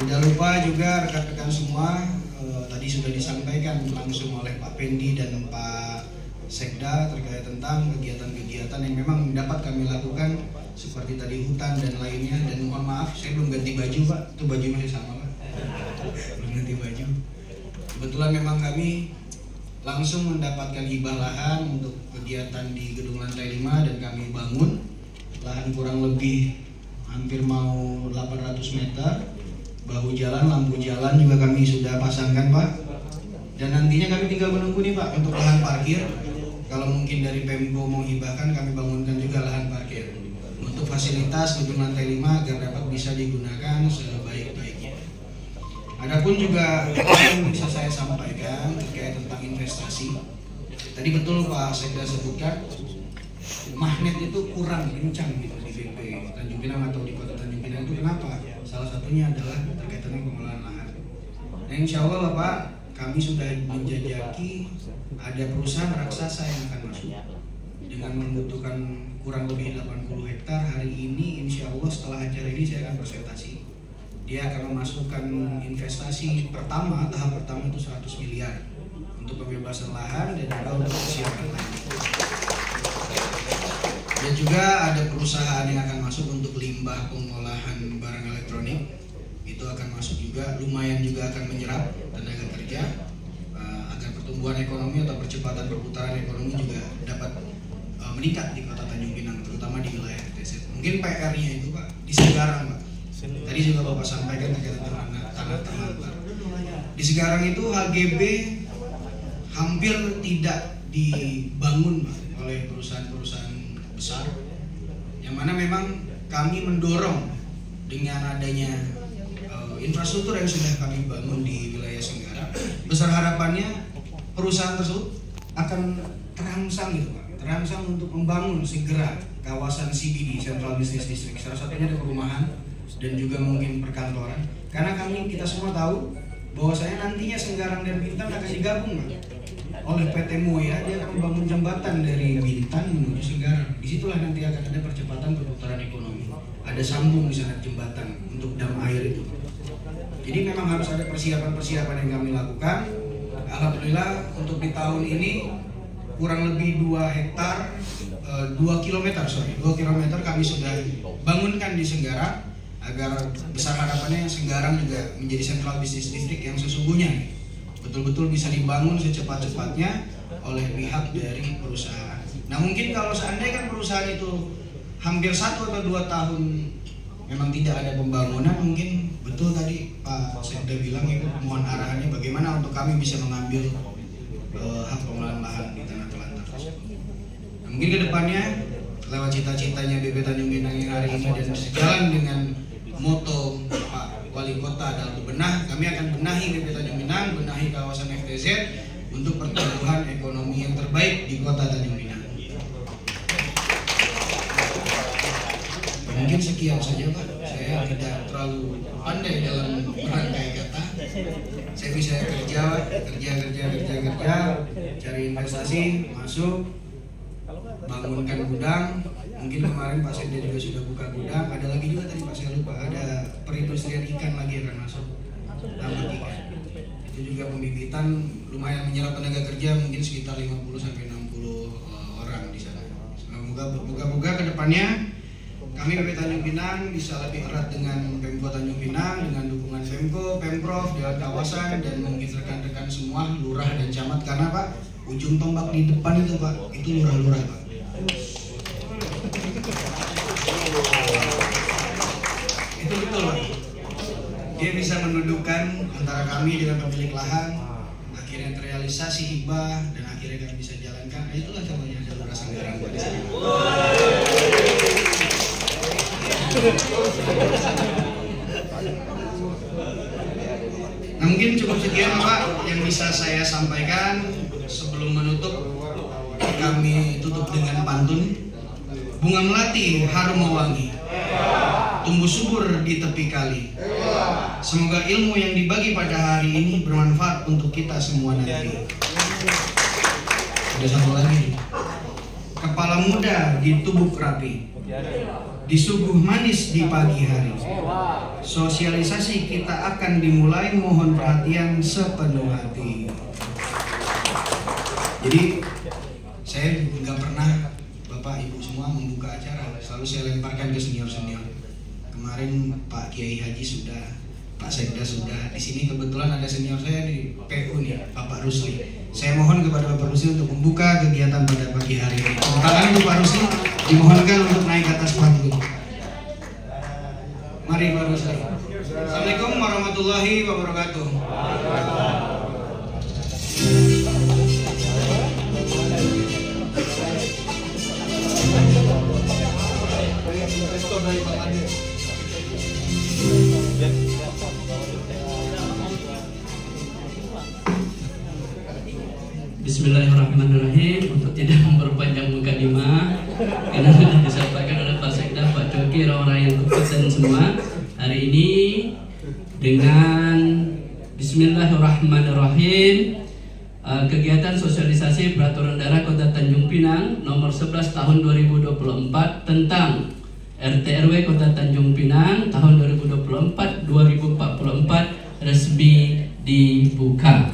Tidak lupa juga rekan-rekan semua, tadi sudah disampaikan langsung oleh Pak Pendi dan Pak Sekda terkait tentang kegiatan-kegiatan yang memang dapat kami lakukan seperti tadi hutan dan lainnya. Dan mohon maaf, saya belum ganti baju Pak, itu baju masih sama Pak, belum ganti baju. Kebetulan memang kami langsung mendapatkan hibah lahan untuk kegiatan di gedung lantai 5 dan kami bangun lahan kurang lebih hampir mau 800 meter. Bahu jalan, lampu jalan juga kami sudah pasangkan Pak. Dan nantinya kami tinggal menunggu nih Pak untuk lahan parkir. Kalau mungkin dari Pemko mau hibahkan, kami bangunkan juga lahan parkir untuk fasilitas gedung lantai 5 agar dapat bisa digunakan sebaik-baiknya. Adapun juga yang bisa saya sampaikan terkait tentang investasi. Tadi betul Pak Sekda sebutkan magnet itu kurang kencang gitu di BP Tanjung Pinang atau di Kota Tanjung Pinang. Itu kenapa? Salah satunya adalah terkait dengan pengelolaan lahan. Nah, insya Allah Bapak, kami sudah menjajaki ada perusahaan raksasa yang akan masuk dengan membutuhkan kurang lebih 80 hektar. Hari ini insya Allah setelah acara ini saya akan presentasi. Dia akan memasukkan investasi pertama, tahap pertama itu 100 miliar untuk pembebasan lahan dan juga untuk kesiapan lahan. Dan juga ada perusahaan yang akan masuk untuk limbah pengolahan barang elektronik. Itu akan masuk juga, lumayan juga akan menyerap tenaga kerja agar pertumbuhan ekonomi atau percepatan perputaran ekonomi juga dapat meningkat di Kota Tanjung Pinang, terutama di wilayah FTZ. Mungkin PR-nya itu Pak di Segarang Pak. Tadi juga Bapak sampaikan terkait dengan tanah-tanah. Di Segarang itu HGB hampir tidak dibangun Pak oleh perusahaan-perusahaan besar, yang mana memang kami mendorong dengan adanya infrastruktur yang sudah kami bangun di wilayah Segarang. Besar harapannya perusahaan tersebut akan terangsang gitu Pak, terangsang untuk membangun segera kawasan CBD, Central Business District. Salah satunya ada perumahan dan juga mungkin perkantoran. Karena kita semua tahu bahwa saya nantinya Segarang dan Bintan akan digabung Pak oleh PT Moya. Dia akan membangun jembatan dari Bintan menuju Segarang. Disitulah nanti akan ada percepatan perputaran ekonomi. Ada sambung di sana jembatan untuk dam air itu. Jadi memang harus ada persiapan-persiapan yang kami lakukan. Alhamdulillah untuk di tahun ini kurang lebih 2 kilometer kami sudah bangunkan di Segarang, agar besar harapannya Segarang juga menjadi Central Business District yang sesungguhnya betul-betul bisa dibangun secepat-cepatnya oleh pihak dari perusahaan. Nah mungkin kalau seandainya kan perusahaan itu hampir 1 atau 2 tahun memang tidak ada pembangunan, mungkin betul tadi Pak Sekda bilang itu mohon arahannya bagaimana untuk kami bisa mengambil hak pengelolaan lahan di tanah terlantar. Nah, mungkin kedepannya lewat cita-citanya BP Tanjung Pinang yang hari ini dan sejalan dengan moto Pak Wali Kota adalah bebenah, kami akan benahi BP Tanjung Pinang, benahi kawasan FTZ untuk pertumbuhan ekonomi yang terbaik di Kota Tanjung Pinang. Mungkin sekian saja Pak, saya tidak terlalu pandai dalam merangkai kata. Saya bisa kerja, cari investasi, masuk, bangunkan gudang. Mungkin kemarin Pak Sekda juga sudah buka gudang. Ada lagi juga tadi Pak, saya lupa, ada perindustrian ikan lagi akan masuk, tambak ikan. Itu juga pembibitan lumayan menyerap tenaga kerja, mungkin sekitar 50-60 orang di sana. Moga-moga ke depannya kami BP Tanjung Pinang bisa lebih erat dengan Pemko Tanjung Pinang, dengan dukungan Pemko, Pemprov, Dewan Kawasan, dan mungkin rekan-rekan semua, lurah dan camat. Karena Pak, ujung tombak di depan itu Pak, itu lurah-lurah Pak. Itu betul Pak. Dia bisa menundukkan antara kami dengan pemilik lahan, akhirnya terrealisasi hibah, dan akhirnya kami bisa jalankan. Nah, itulah contohnya ada lurah Segarang Pak di sini. Nah mungkin cukup sekian Pak yang bisa saya sampaikan. Sebelum menutup, kami tutup dengan pantun. Bunga melati harum mewangi, tumbuh subur di tepi kali. Semoga ilmu yang dibagi pada hari ini bermanfaat untuk kita semua nanti. Ada satu lagi. kepala muda ditubuk rapi, disuguh manis di pagi hari. Sosialisasi kita akan dimulai, mohon perhatian sepenuh hati. Jadi saya nggak pernah Bapak Ibu semua membuka acara, selalu saya lemparkan ke senior-senior. Kemarin Pak Kiai Haji sudah, Pak Sekda sudah. Di sini kebetulan ada senior saya di PU nih, Bapak Rusli. Saya mohon kepada Bapak Rusli untuk membuka kegiatan pada pagi hari ini. Tangan untuk Pak Rusli dimohonkan untuk naik ke atas panggung. Mari Pak Rusli. Assalamualaikum warahmatullahi wabarakatuh. Bismillahirrahmanirrahim. Untuk tidak memperpanjang mukadimah, karena sudah disampaikan oleh Pak Sekda, Pak Coki, orang-orang yang kompeten semua. Hari ini dengan Bismillahirrahmanirrahim, kegiatan sosialisasi Peraturan Daerah Kota Tanjung Pinang nomor 11 tahun 2024 tentang RT/RW Kota Tanjung Pinang tahun 2024-2044 resmi dibuka.